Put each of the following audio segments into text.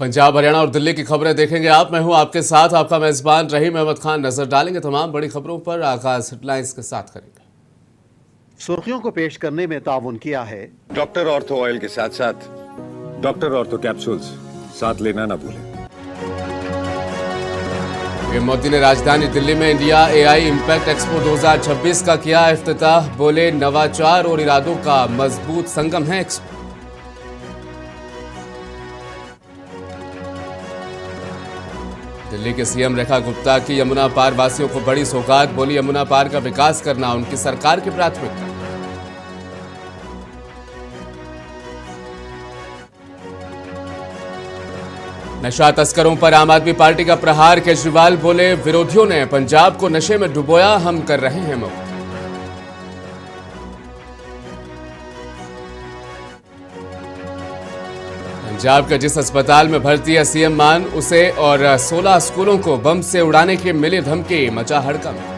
पंजाब, हरियाणा और दिल्ली की खबरें देखेंगे आप। मैं हूं आपके साथ, आपका मेजबान रहीम अहमद खान। नजर डालेंगे तमाम बड़ी खबरों पर। आगाज हेडलाइंस के साथ करेंगे। सुर्खियों को पेश करने में ताउन किया है डॉक्टर ऑर्थो ऑयल के साथ साथ डॉक्टर ऑर्थो कैप्सूल्स साथ लेना ना भूलें। पीएम मोदी ने राजधानी दिल्ली में इंडिया एआई इम्पैक्ट एक्सपो 2026 का किया इफ्तिताह। बोले, नवाचार और इरादों का मजबूत संगम है एक्सपो। दिल्ली के सीएम रेखा गुप्ता की यमुना पार वासियों को बड़ी सौगात। बोली, यमुना पार का विकास करना उनकी सरकार की प्राथमिकता। नशा तस्करों पर आम आदमी पार्टी का प्रहार। केजरीवाल बोले, विरोधियों ने पंजाब को नशे में डुबोया, हम कर रहे हैं मुक्त। पंजाब के जिस अस्पताल में भर्ती है सीएम मान, उसे और 16 स्कूलों को बम से उड़ाने की मिली धमकी। मचा हड़कंप।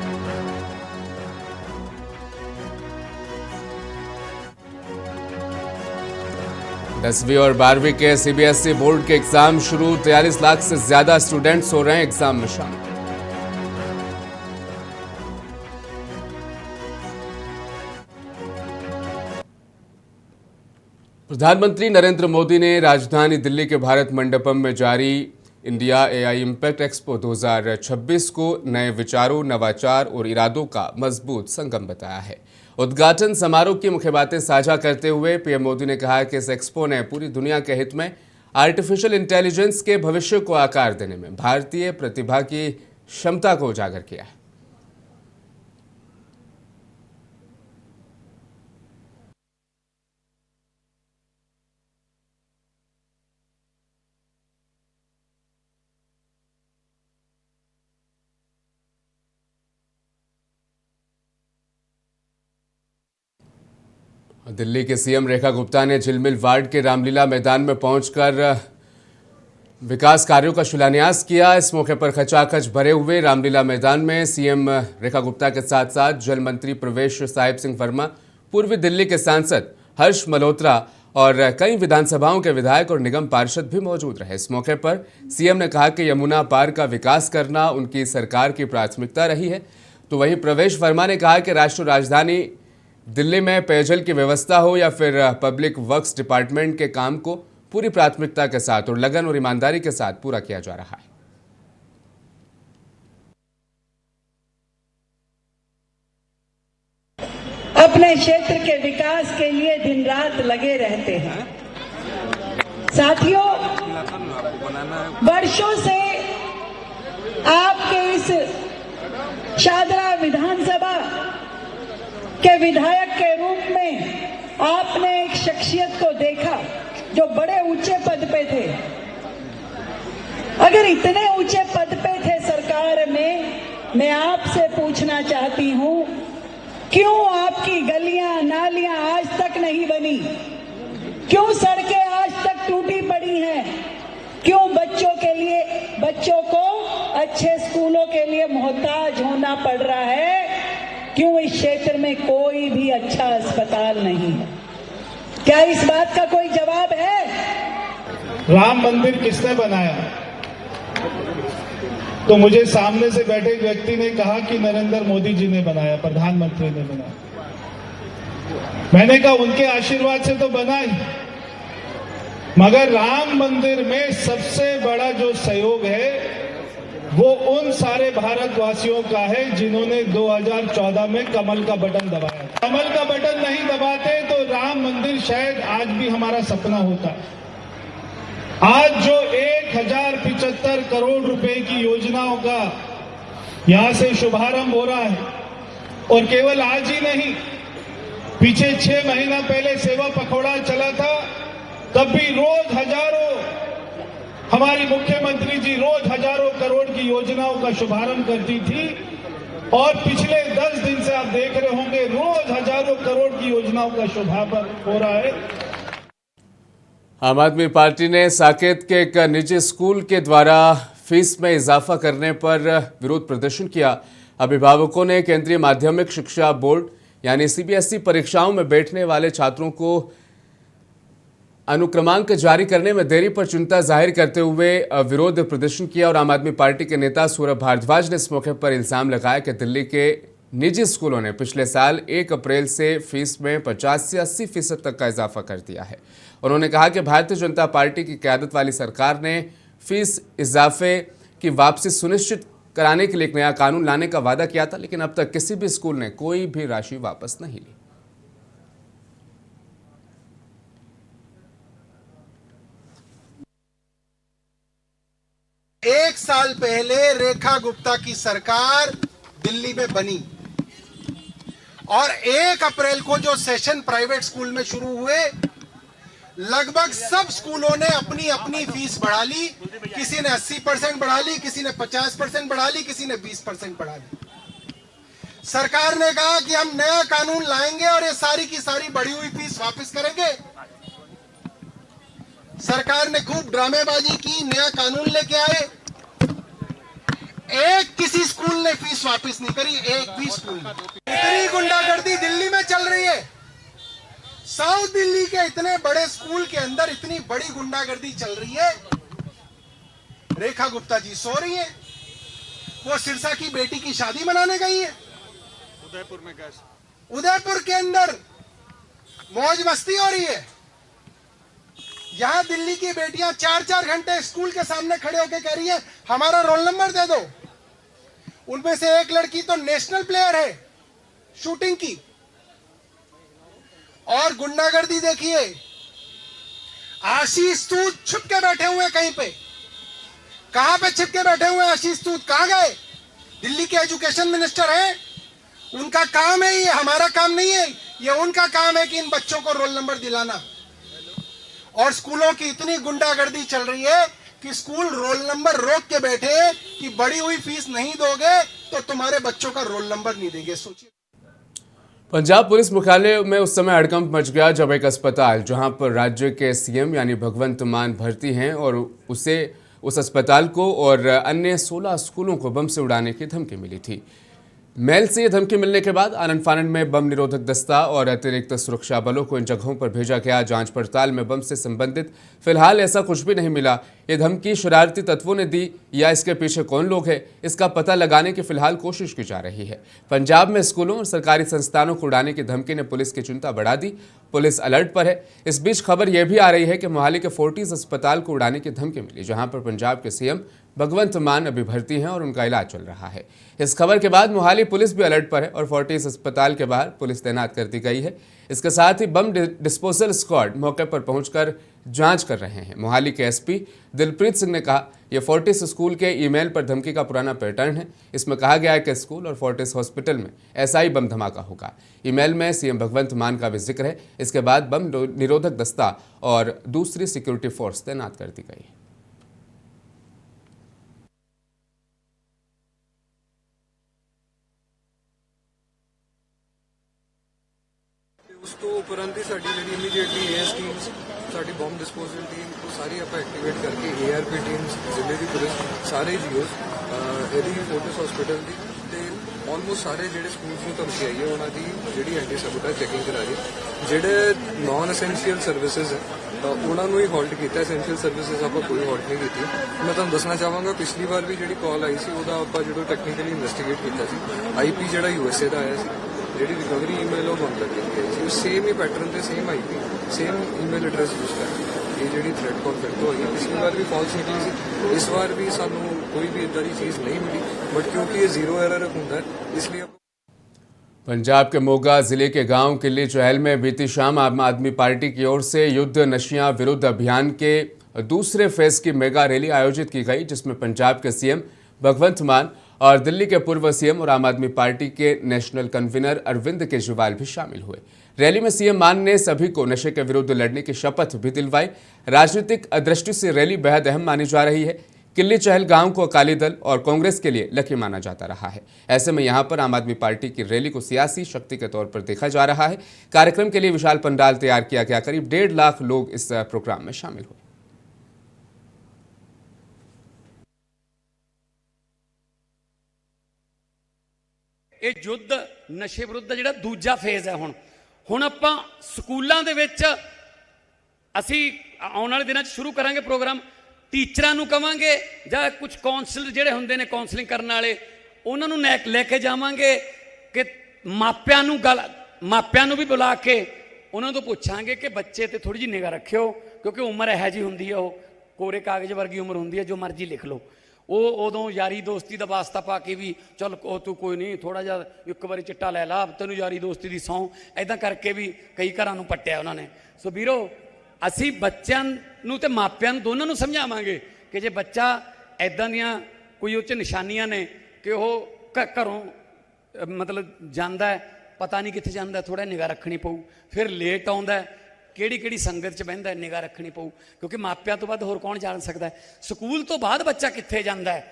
दसवीं और 12वीं के सीबीएसई बोर्ड के एग्जाम शुरू। 43 लाख से ज्यादा स्टूडेंट्स हो रहे हैं एग्जाम में शामिल। प्रधानमंत्री नरेंद्र मोदी ने राजधानी दिल्ली के भारत मंडपम में जारी इंडिया एआई इम्पैक्ट एक्सपो 2026 को नए विचारों, नवाचार और इरादों का मजबूत संगम बताया है। उद्घाटन समारोह की मुख्य बातें साझा करते हुए पीएम मोदी ने कहा कि इस एक्सपो ने पूरी दुनिया के हित में आर्टिफिशियल इंटेलिजेंस के भविष्य को आकार देने में भारतीय प्रतिभा की क्षमता को उजागर किया है। दिल्ली के सीएम रेखा गुप्ता ने झिलमिल वार्ड के रामलीला मैदान में पहुंचकर विकास कार्यों का शिलान्यास किया। इस मौके पर खचाखच भरे हुए रामलीला मैदान में सीएम रेखा गुप्ता के साथ साथ जल मंत्री प्रवेश साहिब सिंह वर्मा, पूर्वी दिल्ली के सांसद हर्ष मल्होत्रा और कई विधानसभाओं के विधायक और निगम पार्षद भी मौजूद रहे। इस मौके पर सीएम ने कहा कि यमुना पार का विकास करना उनकी सरकार की प्राथमिकता रही है। तो वहीं प्रवेश वर्मा ने कहा कि राष्ट्रीय राजधानी दिल्ली में पेयजल की व्यवस्था हो या फिर पब्लिक वर्क्स डिपार्टमेंट के काम को पूरी प्राथमिकता के साथ और लगन और ईमानदारी के साथ पूरा किया जा रहा है। अपने क्षेत्र के विकास के लिए दिन रात लगे रहते हैं। साथियों, वर्षों से आपके इस शादरा विधानसभा के विधायक के रूप में आपने एक शख्सियत को देखा जो बड़े ऊंचे पद पे थे। अगर इतने ऊंचे पद पे थे सरकार में, मैं आपसे पूछना चाहती हूं, क्यों आपकी गलियां नालियां आज तक नहीं बनी? क्यों सड़कें आज तक टूटी पड़ी हैं? क्यों बच्चों को अच्छे स्कूलों के लिए मोहताज होना पड़ रहा है? क्यों इस क्षेत्र में कोई भी अच्छा अस्पताल नहीं है? क्या इस बात का कोई जवाब है? राम मंदिर किसने बनाया? तो मुझे सामने से बैठे व्यक्ति ने कहा कि नरेंद्र मोदी जी ने बनाया, प्रधानमंत्री ने बनाया। मैंने कहा उनके आशीर्वाद से तो बना ही, मगर राम मंदिर में सबसे बड़ा जो सहयोग है वो उन सारे भारतवासियों का है जिन्होंने 2014 में कमल का बटन दबाया। कमल का बटन नहीं दबाते तो राम मंदिर शायद आज भी हमारा सपना होता। आज जो 1075 करोड़ रुपए की योजनाओं का यहां से शुभारंभ हो रहा है, और केवल आज ही नहीं, पीछे 6 महीना पहले सेवा पखवाड़ा चला था, तब भी रोज हजारों, हमारी मुख्यमंत्री जी रोज हजारों करोड़ की योजनाओं का शुभारंभ करती थी, और पिछले 10 दिन से आप देख रहे होंगे रोज हजारों करोड़ की योजनाओं का शुभारंभ हो रहा है। आम आदमी पार्टी ने साकेत के एक निजी स्कूल के द्वारा फीस में इजाफा करने पर विरोध प्रदर्शन किया। अभिभावकों ने केंद्रीय माध्यमिक शिक्षा बोर्ड यानी सीबीएसई परीक्षाओं में बैठने वाले छात्रों को अनुक्रमांक जारी करने में देरी पर चिंता जाहिर करते हुए विरोध प्रदर्शन किया और आम आदमी पार्टी के नेता सौरभ भारद्वाज ने इस मौके पर इल्जाम लगाया कि दिल्ली के निजी स्कूलों ने पिछले साल 1 अप्रैल से फीस में 50 से 80% तक का इजाफा कर दिया है। उन्होंने कहा कि भारतीय जनता पार्टी की क़यादत वाली सरकार ने फीस इजाफे की वापसी सुनिश्चित कराने के लिए एक नया कानून लाने का वादा किया था, लेकिन अब तक किसी भी स्कूल ने कोई भी राशि वापस नहीं ली। एक साल पहले रेखा गुप्ता की सरकार दिल्ली में बनी और 1 अप्रैल को जो सेशन प्राइवेट स्कूल में शुरू हुए, लगभग सब स्कूलों ने अपनी अपनी फीस बढ़ा ली। किसी ने 80% बढ़ा ली, किसी ने 50% बढ़ा ली, किसी ने 20% बढ़ा ली। सरकार ने कहा कि हम नया कानून लाएंगे और ये सारी की सारी बढ़ी हुई फीस वापस करेंगे। सरकार ने खूब ड्रामेबाजी की, नया कानून लेके आए। किसी स्कूल ने फीस वापस नहीं करी, एक भी स्कूल ने। इतनी गुंडागर्दी दिल्ली में चल रही है, साउथ दिल्ली के इतने बड़े स्कूल के अंदर इतनी बड़ी गुंडागर्दी चल रही है। रेखा गुप्ता जी सो रही है, वो सिरसा की बेटी की शादी मनाने गई है। उदयपुर में उदयपुर के अंदर मौज मस्ती हो रही है। यहां दिल्ली की बेटियां 4-4 घंटे स्कूल के सामने खड़े होकर कह रही है हमारा रोल नंबर दे दो। उनमें से एक लड़की तो नेशनल प्लेयर है शूटिंग की। और गुंडागर्दी देखिए, आशीष सूद छुप के बैठे हुए कहीं पे। कहां पे छिप के बैठे हुए आशीष सूद? कहां गए? दिल्ली के एजुकेशन मिनिस्टर हैं, उनका काम है ये, हमारा काम नहीं है। ये उनका काम है कि इन बच्चों को रोल नंबर दिलाना। और स्कूलों की इतनी गुंडागर्दी चल रही है कि स्कूल रोल नंबर रोक के बैठे कि बढ़ी हुई फीस नहीं दोगे तो तुम्हारे बच्चों का रोल नंबर नहीं देंगे। सोचिए। पंजाब पुलिस मुख्यालय में उस समय हड़कंप मच गया जब एक अस्पताल जहां पर राज्य के सीएम यानी भगवंत मान भर्ती हैं और उस अस्पताल को और अन्य 16 स्कूलों को बम से उड़ाने की धमकी मिली थी। मेल से यह धमकी मिलने के बाद आनंद फानंद में बम निरोधक दस्ता और अतिरिक्त सुरक्षा बलों को इन जगहों पर भेजा गया। जांच पड़ताल में बम से संबंधित फिलहाल ऐसा कुछ भी नहीं मिला। ये धमकी शरारती तत्वों ने दी या इसके पीछे कौन लोग हैं, इसका पता लगाने की फिलहाल कोशिश की जा रही है। पंजाब में स्कूलों और सरकारी संस्थानों को उड़ाने की धमकी ने पुलिस की चिंता बढ़ा दी। पुलिस अलर्ट पर है। इस बीच खबर यह भी आ रही है कि मोहाली के फोर्टिस अस्पताल को उड़ाने की धमकी मिली, जहां पर पंजाब के सीएम भगवंत मान अभी भर्ती हैं और उनका इलाज चल रहा है। इस खबर के बाद मोहाली पुलिस भी अलर्ट पर है और फोर्टिस अस्पताल के बाहर पुलिस तैनात कर दी गई है। इसके साथ ही बम डिस्पोजल स्क्वाड मौके पर पहुंचकर जांच कर रहे हैं। मोहाली के एसपी दिलप्रीत सिंह ने कहा, यह फोर्टिस स्कूल के ईमेल पर धमकी का पुराना पैटर्न है। इसमें कहा गया है कि स्कूल और फोर्टिस हॉस्पिटल में ऐसा ही बम धमाका होगा। ईमेल में सीएम भगवंत मान का भी जिक्र है। इसके बाद बम निरोधक दस्ता और दूसरी सिक्योरिटी फोर्स तैनात कर दी गई है। ਉਸ ਤੋਂ ਉਪਰੰਤ ਹੀ ਸਾਡੀ ਜਿਹੜੀ ਇਮੀਡੀਏਟਲੀ ਏਐਸ ਟੀਮਸ ਸਾਡੀ ਬੰਬ ਡਿਸਪੋਜ਼ਲ ਟੀਮ ਉਹ ਸਾਰੀ ਆਪਾਂ ਐਕਟੀਵੇਟ ਕਰਕੇ ਏਆਰਪੀ ਟੀਮਸ ਜ਼ਿਲ੍ਹੇ ਦੀ ਪੁਲਿਸ ਸਾਰੇ ਜੀਓਸ ਇਹਦੀ ਫੋਰਟਿਸ ਹਸਪੀਟਲ ਦੀ ਤੇ ਆਲਮੋਸਟ ਸਾਰੇ ਜਿਹੜੇ ਸਕੂਲਸ ਨੂੰ ਧਮਕੀ ਆਈ ਹੈ ਉਹਨਾਂ ਦੀ ਜਿਹੜੀ ਐਂਟੀ ਸਬੂਟਾ ਚੈਕਿੰਗ ਕਰਾ ਰਹੀ। ਜਿਹੜੇ ਨਾਨ ਐਸੈਂਸ਼ੀਅਲ ਸਰਵਿਸਿਜ਼ ਉਹਨਾਂ ਨੂੰ ਹੀ ਹੋਲਡ ਕੀਤਾ, ਐਸੈਂਸ਼ੀਅਲ ਸਰਵਿਸਿਜ਼ ਆਪਾਂ ਕੋਈ ਹੋਲਡ ਨਹੀਂ ਕੀਤੀ। ਮੈਂ ਤੁਹਾਨੂੰ ਦੱਸਣਾ ਚਾਹਾਂਗਾ ਪਿਛਲੀ ਵਾਰ ਵੀ ਜਿਹੜੀ ਕਾਲ ਆਈ ਸੀ ਉਹਦਾ ਆਪਾਂ ਜਦੋਂ ਟੈਕਨੀਕਲੀ ਇਨਵੈਸਟੀਗੇਟ ਕੀਤਾ ਸੀ, ਆਈਪੀ ਜਿਹੜਾ ਯੂਐਸਏ ਦਾ ਆਇਆ ਸੀ, ਜਿਹੜੀ ਰਿਕਵਰੀ ਈਮੇਲ ਉਹ ਬੰਦ ਲੱਗੀ ਗਈ ਸੀ। ਸੇਮ ਹੀ ਪੈਟਰਨ ਤੇ same IP same email address use ਕਰਕੇ ਇਹ ਜਿਹੜੀ ਥ੍ਰੈਟ ਕਾਲ ਫਿਰ ਤੋਂ ਹੋਈ। ਪਿਛਲੀ ਵਾਰ ਵੀ ਫਾਲਸ ਨਿਕਲੀ ਸੀ, ਇਸ ਵਾਰ ਵੀ ਸਾਨੂੰ ਕੋਈ ਵੀ ਇਦਾਂ ਦੀ ਚੀਜ਼ नहीं मिली, बट क्योंकि ये जीरो एरर होता है इसलिए। पंजाब के मोगा जिले के गांव किल्ली चहल में बीती शाम आम आदमी पार्टी की ओर से युद्ध नशियां विरुद्ध अभियान के दूसरे फेज की मेगा रैली आयोजित की गई, जिसमें पंजाब के सीएम भगवंत मान और दिल्ली के पूर्व सीएम और आम आदमी पार्टी के नेशनल कन्वीनर अरविंद केजरीवाल भी शामिल हुए। रैली में सीएम मान ने सभी को नशे के विरुद्ध लड़ने की शपथ भी दिलवाई। राजनीतिक दृष्टि से रैली बेहद अहम मानी जा रही है। किल्ली चहल गांव को अकाली दल और कांग्रेस के लिए लकी माना जाता रहा है। ऐसे में यहां पर आम आदमी पार्टी की रैली को सियासी शक्ति के तौर पर देखा जा रहा है। कार्यक्रम के लिए विशाल पंडाल तैयार किया गया। करीब 1.5 लाख लोग इस प्रोग्राम में शामिल हुए। ਇਹ ਯੁੱਧ ਨਸ਼ੇ ਵਿਰੁੱਧ ਜਿਹੜਾ ਦੂਜਾ ਫੇਜ਼ ਹੈ ਹੁਣ ਆਪਾਂ ਸਕੂਲਾਂ ਦੇ ਵਿੱਚ ਅਸੀਂ ਆਉਣ ਵਾਲੇ ਦਿਨਾਂ 'ਚ ਸ਼ੁਰੂ ਕਰਾਂਗੇ ਪ੍ਰੋਗਰਾਮ। ਟੀਚਰਾਂ ਨੂੰ ਕਵਾਂਗੇ ਜਾਂ ਕੁਝ ਕਾਉਂਸਲਰ ਜਿਹੜੇ ਹੁੰਦੇ ਨੇ ਕਾਉਂਸਲਿੰਗ ਕਰਨ ਵਾਲੇ, ਉਹਨਾਂ ਨੂੰ ਲੈ ਕੇ ਜਾਵਾਂਗੇ ਕਿ ਮਾਪਿਆਂ ਨੂੰ ਵੀ ਬੁਲਾ ਕੇ ਉਹਨਾਂ ਤੋਂ ਪੁੱਛਾਂਗੇ ਕਿ ਬੱਚੇ ਤੇ ਥੋੜੀ ਜਿਹੀ ਨਿਗਾਹ ਰੱਖਿਓ, ਕਿਉਂਕਿ ਉਮਰ ਇਹੋ ਜਿਹੀ ਹੁੰਦੀ ਹੈ, ਉਹ ਕੋਰੇ ਕਾਗਜ਼ ਵਰਗੀ ਉਮਰ ਹੁੰਦੀ ਹੈ, ਜੋ ਮਰਜ਼ੀ ਲਿਖ ਲਓ। ਉਹ ਉਦੋਂ ਯਾਰੀ ਦੋਸਤੀ ਦਾ ਵਾਸਤਾ ਪਾ ਕੇ ਵੀ ਚੱਲ ਤੂੰ ਕੋਈ ਨਹੀਂ ਥੋੜਾ ਜਿਹਾ ਇੱਕ ਵਾਰੀ ਚਿੱਟਾ ਲੈ ਲਾ, ਤੈਨੂੰ ਯਾਰੀ ਦੋਸਤੀ ਦੀ ਸਹੁੰ, ਐਦਾਂ ਕਰਕੇ ਵੀ ਕਈ ਘਰਾਂ ਨੂੰ ਪੱਟਿਆ ਉਹਨਾਂ ਨੇ। ਸੋ ਵੀਰੋ, ਅਸੀਂ ਬੱਚਿਆਂ ਨੂੰ ਤੇ ਮਾਪਿਆਂ ਨੂੰ ਦੋਨਾਂ ਨੂੰ ਸਮਝਾਵਾਂਗੇ ਕਿ ਜੇ ਬੱਚਾ ਐਦਾਂ ਦੀਆਂ ਕੋਈ ਉਹ 'ਚ ਨਿਸ਼ਾਨੀਆਂ ਨੇ ਕਿ ਉਹ ਘਰੋਂ ਮਤਲਬ ਜਾਂਦਾ ਹੈ, ਪਤਾ ਨਹੀਂ ਕਿੱਥੇ ਜਾਂਦਾ, ਥੋੜਾ ਨਿਗਾਹ ਰੱਖਣੀ ਪਊ। ਫਿਰ ਲੇਟ ਆਉਂਦਾ, ਕਿਹੜੀ ਸੰਗਤ 'ਚ ਬਹਿੰਦਾ, ਨਿਗਾਹ ਰੱਖਣੀ ਪਊ, ਕਿਉਂਕਿ ਮਾਪਿਆਂ ਤੋਂ ਵੱਧ ਹੋਰ ਕੌਣ ਜਾਣ ਸਕਦਾ ਹੈ। ਸਕੂਲ ਤੋਂ ਬਾਅਦ ਬੱਚਾ ਕਿੱਥੇ ਜਾਂਦਾ ਹੈ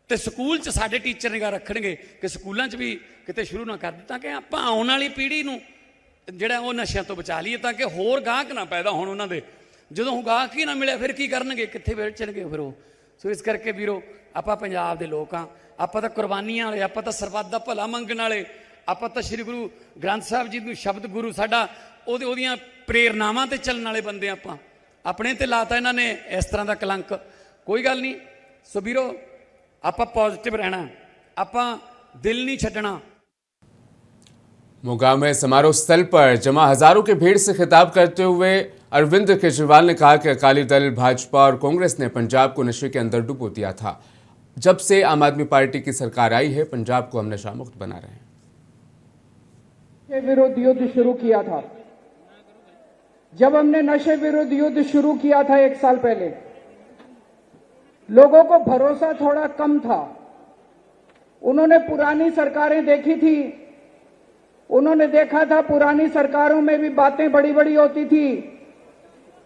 ਤੇ ਸਕੂਲ 'ਚ ਸਾਡੇ ਟੀਚਰ ਨਿਗਾਹ ਰੱਖਣਗੇ ਕਿ ਸਕੂਲਾਂ 'ਚ ਵੀ ਕਿਤੇ ਸ਼ੁਰੂ ਨਾ ਕਰ ਦਿੱਤਾ, ਕਿ ਆਪਾਂ ਆਉਣ ਵਾਲੀ ਪੀੜ੍ਹੀ ਨੂੰ ਜਿਹੜਾ ਉਹ ਨਸ਼ਿਆਂ ਤੋਂ ਬਚਾ ਲਈਏ, ਤਾਂ ਕਿ ਹੋਰ ਗਾਹਕ ਨਾ ਪੈਦਾ ਹੋਣ ਉਹਨਾਂ ਦੇ। ਜਦੋਂ ਗਾਹਕ ਹੀ ਨਾ ਮਿਲਿਆ ਫਿਰ ਕੀ ਕਰਨਗੇ, ਕਿੱਥੇ ਵੇਚਣਗੇ ਫਿਰ ਉਹ। ਸੋ ਇਸ ਕਰਕੇ ਵੀਰੋ, ਆਪਾਂ ਪੰਜਾਬ ਦੇ ਲੋਕ ਹਾਂ, ਆਪਾਂ ਤਾਂ ਕੁਰਬਾਨੀਆਂ ਵਾਲੇ, ਆਪਾਂ ਤਾਂ ਸਰਬੱਤ ਦਾ ਭਲਾ ਮੰਗਣ ਵਾਲੇ, ਆਪਾਂ ਤਾਂ ਸ਼੍ਰੀ ਗੁਰੂ ਗ੍ਰੰਥ ਸਾਹਿਬ ਜੀ ਨੂੰ ਸ਼ਬਦ ਗੁਰੂ ਸਾਡਾ ਉਹਦੀਆਂ ਪ੍ਰੇਰਨਾਵਾਂ ਤੇ ਚੱਲਣ ਵਾਲੇ ਬੰਦੇ। ਆਪਾਂ ਆਪਣੇ ਤੇ ਲਾਤਾ ਇਹਨਾਂ ਨੇ ਇਸ ਤਰ੍ਹਾਂ ਦਾ ਕਲੰਕ। ਕੋਈ ਗੱਲ ਨਹੀਂ। ਸੋ ਵੀਰੋ, ਆਪਾਂ ਪॉजिटिव रहना, ਆਪਾਂ दिल नहीं छड्डना। मोगांव में समारोह स्थल पर जमा हजारों की भीड़ से खिताब करते हुए अरविंद केजरीवाल ने कहा कि अकाली दल, भाजपा और कांग्रेस ने पंजाब को नशे के अंदर डुबो दिया था। जब से आम आदमी पार्टी की सरकार आई है, पंजाब को हम नशा मुक्त बना रहे हैं। विरोध युद्ध शुरू किया था। जब हमने नशे विरोध युद्ध शुरू किया था 1 साल पहले, लोगों को भरोसा थोड़ा कम था। उन्होंने पुरानी सरकारें देखी थी, उन्होंने देखा था पुरानी सरकारों में भी बातें बड़ी बड़ी होती थी,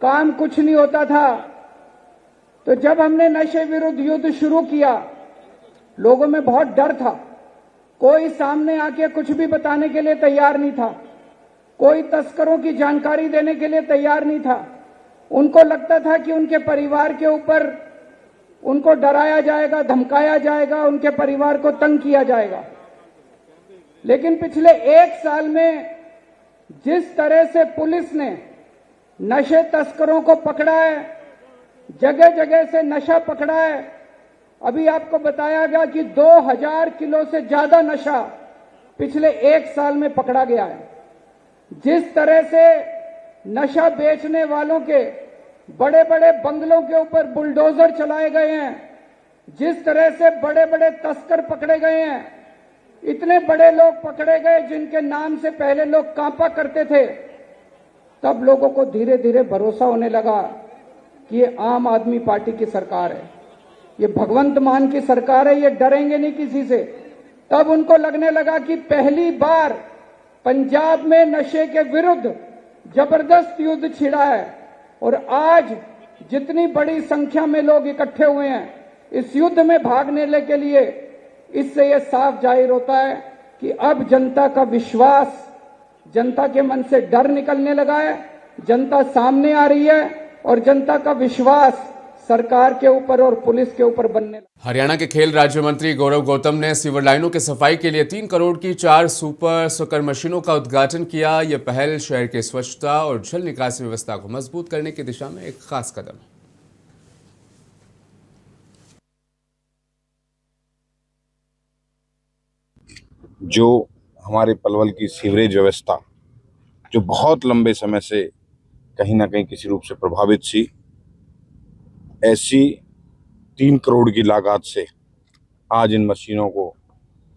काम कुछ नहीं होता था। तो जब हमने नशे विरुद्ध युद्ध शुरू किया, लोगों में बहुत डर था। कोई सामने आके कुछ भी बताने के लिए तैयार नहीं था, कोई तस्करों की जानकारी देने के लिए तैयार नहीं था। उनको लगता था कि उनके परिवार के ऊपर उनको डराया जाएगा, धमकाया जाएगा, उनके परिवार को तंग किया जाएगा। लेकिन पिछले 1 साल में जिस तरह से पुलिस ने नशे तस्करों को पकड़ा है, जगह जगह से नशा पकड़ा है। अभी आपको बताया गया कि 2000 किलो से ज्यादा नशा पिछले 1 साल में पकड़ा गया है। जिस तरह से नशा बेचने वालों के बड़े बड़े बंगलों के ऊपर बुलडोजर चलाए गए हैं, जिस तरह से बड़े बड़े तस्कर पकड़े गए हैं, इतने बड़े लोग पकड़े गए जिनके नाम से पहले लोग कांपा करते थे, तब लोगों को धीरे धीरे भरोसा होने लगा कि ये आम आदमी पार्टी की सरकार है, ये भगवंत मान की सरकार है, ये डरेंगे नहीं किसी से। तब उनको लगने लगा कि पहली बार पंजाब में नशे के विरुद्ध जबरदस्त युद्ध छिड़ा है। और आज जितनी बड़ी संख्या में लोग इकट्ठे हुए हैं इस युद्ध में भाग लेने के लिए, इससे यह साफ जाहिर होता है कि अब जनता का विश्वास, जनता के मन से डर निकलने लगा है, जनता सामने आ रही है और जनता का विश्वास सरकार के ऊपर और पुलिस के ऊपर बनने लगा। हरियाणा के खेल राज्य मंत्री गौरव गौतम ने सीवर लाइनों की सफाई के लिए 3 करोड़ की 4 सुपर सुकर मशीनों का उद्घाटन किया। यह पहल शहर की स्वच्छता और जल निकासी व्यवस्था को मजबूत करने की दिशा में एक खास कदम है। जो हमारे पलवल की सीवरेज व्यवस्था जो बहुत लंबे समय से कहीं ना कहीं किसी रूप से प्रभावित थी, ऐसी 3 करोड़ की लागत से आज इन मशीनों को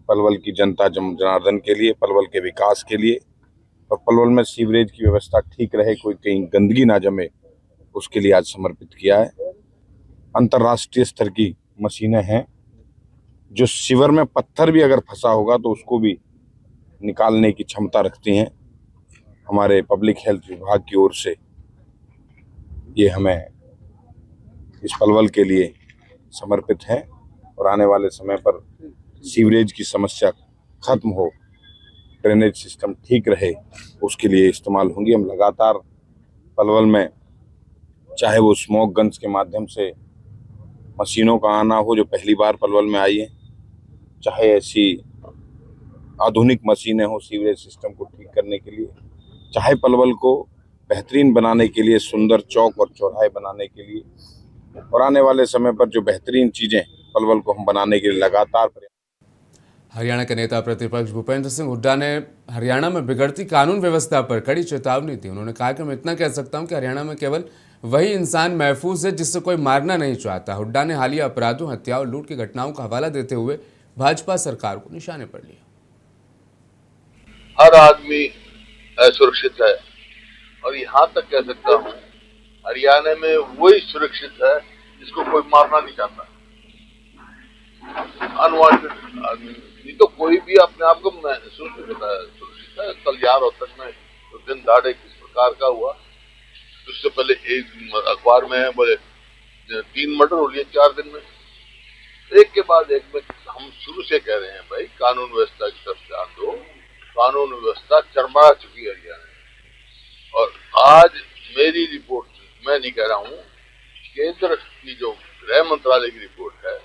पलवल की जनता जनार्दन के लिए, पलवल के विकास के लिए और पलवल में सीवरेज की व्यवस्था ठीक रहे, कोई कहीं गंदगी ना जमे, उसके लिए आज समर्पित किया है। अंतर्राष्ट्रीय स्तर की मशीनें हैं जो सीवर में पत्थर भी अगर फंसा होगा तो उसको भी निकालने की क्षमता रखती हैं। हमारे पब्लिक हेल्थ विभाग की ओर से ये हमें इस पलवल के लिए समर्पित है और आने वाले समय पर सीवरेज की समस्या खत्म हो, ड्रेनेज सिस्टम ठीक रहे, उसके लिए इस्तेमाल होंगी। हम लगातार पलवल में, चाहे वो स्मोक गन्स के माध्यम से मशीनों का आना हो जो पहली बार पलवल में आई है, चाहे ऐसी आधुनिक मशीनें हो सीवरेज सिस्टम को ठीक करने के लिए, चाहे पलवल को बेहतरीन बनाने के लिए, सुंदर चौक और चौराहे बनाने के लिए और आने वाले समय पर जो बेहतरीन चीज़ें पलवल को हम बनाने के लिए लगातार हरियाणा के नेता प्रतिपक्ष भूपेंद्र सिंह हुड्डा ने हरियाणा में बिगड़ती कानून व्यवस्था पर कड़ी चेतावनी दी। उन्होंने कहा कि मैं इतना कह सकता हूं कि हरियाणा में केवल वही इंसान महफूज है जिससे कोई मारना नहीं चाहता। हुड्डा ने हालिया अपराधों, हत्या और लूट की घटनाओं का हवाला देते हुए भाजपा सरकार को निशाने पर लिया। हर आदमी असुरक्षित है और यहाँ तक कह सकता हूँ हरियाणा में वही सुरक्षित है जिसको कोई मारना नहीं चाहता। अनवांटेड आदमी नहीं तो कोई भी अपने आप को महसूस नहीं करता है सुरक्षित है। कल यार रोहतक में तो दिन दहाड़े किस प्रकार का हुआ, उससे पहले एक अखबार में है बोले 3 मर्डर हो लिए 4 दिन में, एक के बाद एक में। हम शुरू से कह रहे हैं भाई कानून व्यवस्था की तरफ ध्यान दो। कानून व्यवस्था चरमरा चुकी है हरियाणा। और आज मेरी रिपोर्ट, मैं नहीं कह रहा हूँ, केंद्र की जो गृह मंत्रालय की रिपोर्ट है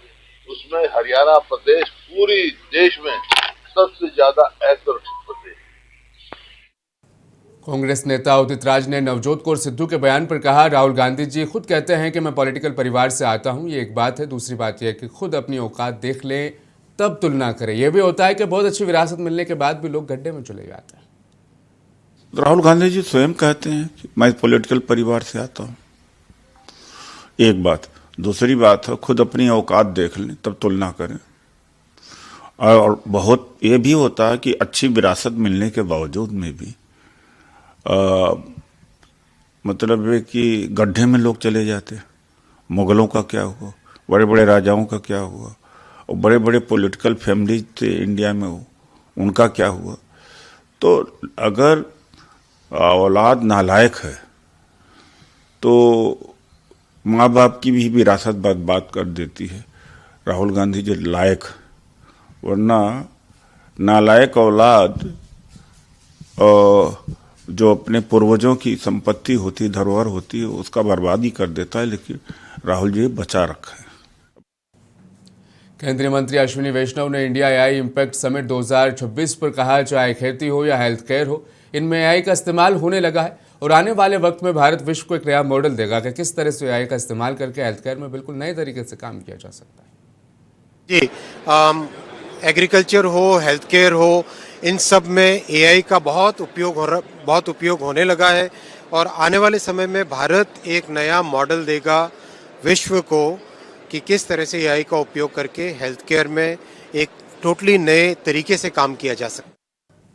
उसमें हरियाणा प्रदेश पूरी देश में सबसे ज्यादा असुरक्षित प्रदेश। कांग्रेस नेता उदित राज ने नवजोत कौर सिद्धू के बयान पर कहा, राहुल गांधी जी खुद कहते हैं कि मैं पॉलिटिकल परिवार से आता हूं, ये एक बात है। दूसरी बात यह है कि खुद अपनी औकात देख लें तब तुलना करें। यह भी होता है कि बहुत अच्छी विरासत मिलने के बाद भी लोग गड्ढे में चले जाते हैं। राहुल गांधी जी स्वयं कहते हैं कि मैं पॉलिटिकल परिवार से आता हूं, एक बात। दूसरी बात है खुद अपनी औकात देख लें तब तुलना करें। और बहुत ये भी होता है कि अच्छी विरासत मिलने के बावजूद में भी मतलब है कि गड्ढे में लोग चले जाते। मुगलों का क्या हुआ, बड़े बड़े राजाओं का क्या हुआ, और बड़े बड़े पॉलिटिकल फैमिली थे इंडिया में, उनका क्या हुआ। तो अगर औलाद नालायक है तो माँ बाप की भी विरासत बात कर देती है। राहुल गांधी जी लायक, वरना नालायक औलाद जो अपने पूर्वजों की संपत्ति होती, धरोहर होती है, उसका बर्बादी कर देता है, लेकिन राहुल जी बचा रखा है। केंद्रीय मंत्री अश्विनी वैष्णव ने इंडिया एआई इम्पैक्ट समिट 2026 पर कहा, चाहे खेती हो या हेल्थ केयर हो, इनमें एआई का इस्तेमाल होने लगा है और आने वाले वक्त में भारत विश्व को एक नया मॉडल देगा कि किस तरह से एआई का इस्तेमाल करके हेल्थ केयर में बिल्कुल नए तरीके से काम किया जा सकता है। जी, एग्रीकल्चर हो, हेल्थ केयर हो, इन सब में एआई का बहुत उपयोग होने लगा है और आने वाले समय में भारत एक नया मॉडल देगा विश्व को कि किस तरह से एआई का उपयोग करके हेल्थ केयर में एक टोटली नए तरीके से काम किया जा सकता है।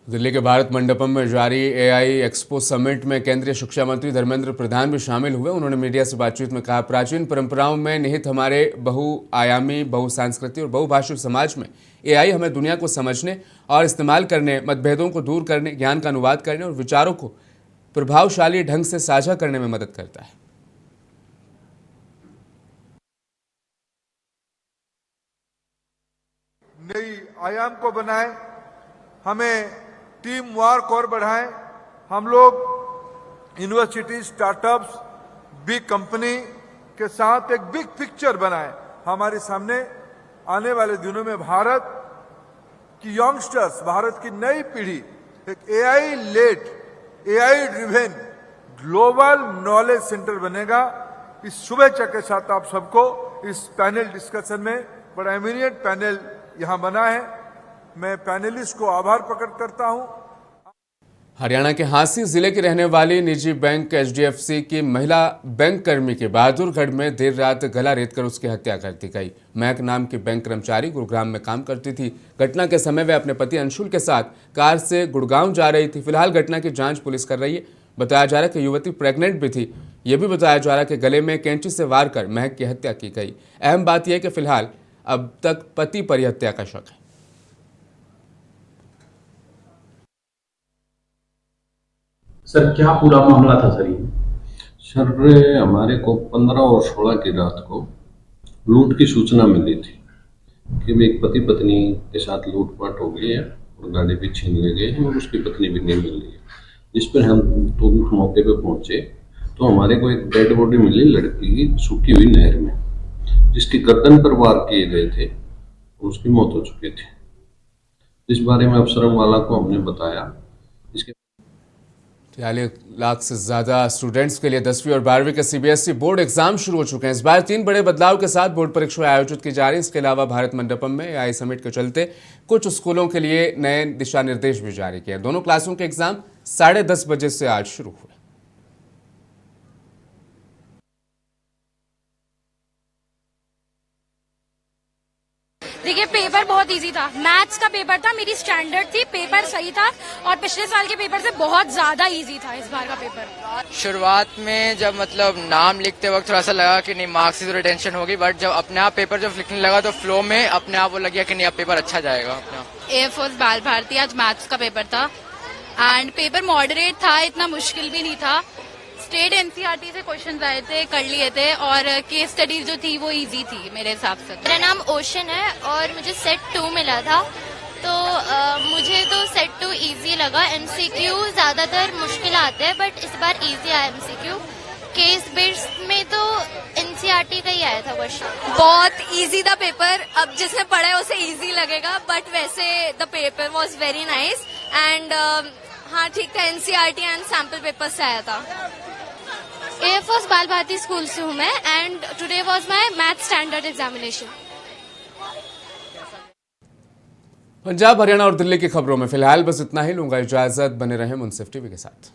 दिल्ली के भारत मंडपम में जारी एआई एक्सपो समिट में केंद्रीय शिक्षा मंत्री धर्मेंद्र प्रधान भी शामिल हुए। उन्होंने मीडिया से बातचीत में कहा, प्राचीन परंपराओं में निहित हमारे बहुआयामी, बहुसांस्कृतिक और बहुभाषिक समाज में एआई हमें दुनिया को समझने और इस्तेमाल करने, मतभेदों को दूर करने, ज्ञान का अनुवाद करने और विचारों को प्रभावशाली ढंग से साझा करने में मदद करता है। नई आयाम को बनाए, हमें टीम वर्क और बढ़ाएं। हम लोग यूनिवर्सिटी, स्टार्टअप्स, बिग कंपनी के साथ एक बिग पिक्चर बनाएं। हमारे सामने आने वाले दिनों में भारत की यंगस्टर्स, भारत की नई पीढ़ी एक AI led, AI driven global knowledge centre बनेगा। इस शुभेच्छा के साथ आप सबको इस पैनल डिस्कशन में, बड़ा इमीडिएट पैनल यहां बना है, मैं पैनलिस्ट को आभार प्रकट करता हूं। हरियाणा के हांसी जिले की रहने वाली निजी बैंक एचडीएफसी की महिला बैंक कर्मी के बहादुरगढ़ में देर रात गला रेतकर उसकी हत्या कर दी गई। महक नाम की बैंक कर्मचारी गुरुग्राम में काम करती थी। घटना के समय वह अपने पति अंशुल के साथ कार से गुड़गांव जा रही थी। फिलहाल घटना की जांच पुलिस कर रही है। बताया जा रहा है कि युवती प्रेग्नेंट भी थी। यह भी बताया जा रहा है कि गले में कैंची से वार कर महक की हत्या की गई। अहम बात यह है कि फिलहाल अब तक पति पर हत्या का शक है। सर क्या पूरा मामला था सर? सर हमारे को 15 और 16 की रात को लूट की सूचना मिली थी कि एक पति पत्नी के साथ लूटपाट हो गई है और गाड़ी भी छीन ले गए हैं और उसकी पत्नी भी नहीं मिल रही है। जिस पर हम तुरंत मौके पे पहुंचे तो हमारे को एक डेड बॉडी मिली लड़की की सूखी हुई नहर में, जिसकी गर्दन पर वार किए गए थे और उसकी मौत हो चुकी थी। इस बारे में अफसरों वाला को हमने बताया। इसके 43 लाख से ज़्यादा स्टूडेंट्स के लिए 10वीं और 12वीं के सीबीएसई बोर्ड एग्जाम शुरू हो चुके हैं। इस बार 3 बड़े बदलाव के साथ बोर्ड परीक्षाएं आयोजित की जा रही हैं। इसके अलावा भारत मंडपम में एआई समिट के चलते कुछ स्कूलों के लिए नए दिशा निर्देश भी जारी किए। दोनों क्लासों के एग्जाम 10:30 बजे से आज शुरू हुए। देखिए, पेपर बहुत इजी था। मैथ्स का पेपर था, मेरी स्टैंडर्ड थी, पेपर सही था और पिछले साल के पेपर से बहुत ज्यादा इजी था इस बार का पेपर। शुरुआत में जब मतलब नाम लिखते वक्त थोड़ा सा लगा कि नहीं मार्क्स की थोड़ी टेंशन होगी, बट जब अपने आप पेपर जब लिखने लगा तो फ्लो में अपने आप वो लग गया कि नहीं अब पेपर अच्छा जाएगा अपने आप। एयरफोर्स बाल भारती आज मैथ्स का पेपर था एंड पेपर मॉडरेट था, इतना मुश्किल भी नहीं था। स्टेट एनसीईआरटी से क्वेश्चन आए थे, कर लिए थे और केस स्टडी जो थी वो इजी थी मेरे हिसाब से। मेरा नाम ओशन है और मुझे सेट 2 मिला था, तो मुझे तो सेट 2 इजी लगा। एमसीक्यू ज्यादातर मुश्किल आते हैं बट इस बार इजी आया एमसीक्यू। केस बेस्ड में तो एनसीईआरटी का ही आया था क्वेश्चन। बहुत इजी था पेपर, अब जिसने पढ़ा है उसे इजी लगेगा, बट वैसे the paper was very nice and हाँ ठीक था। एनसीईआरटी एंड सैंपल पेपर से आया था। एयरफोर्स बाल भारती स्कूल से हूँ मैं and today was my math standard examination. Punjab, Haryana और दिल्ली की खबरों में फिलहाल बस इतना ही। लूंगा इजाजत, बने रहें मुंसिफ टीवी के साथ।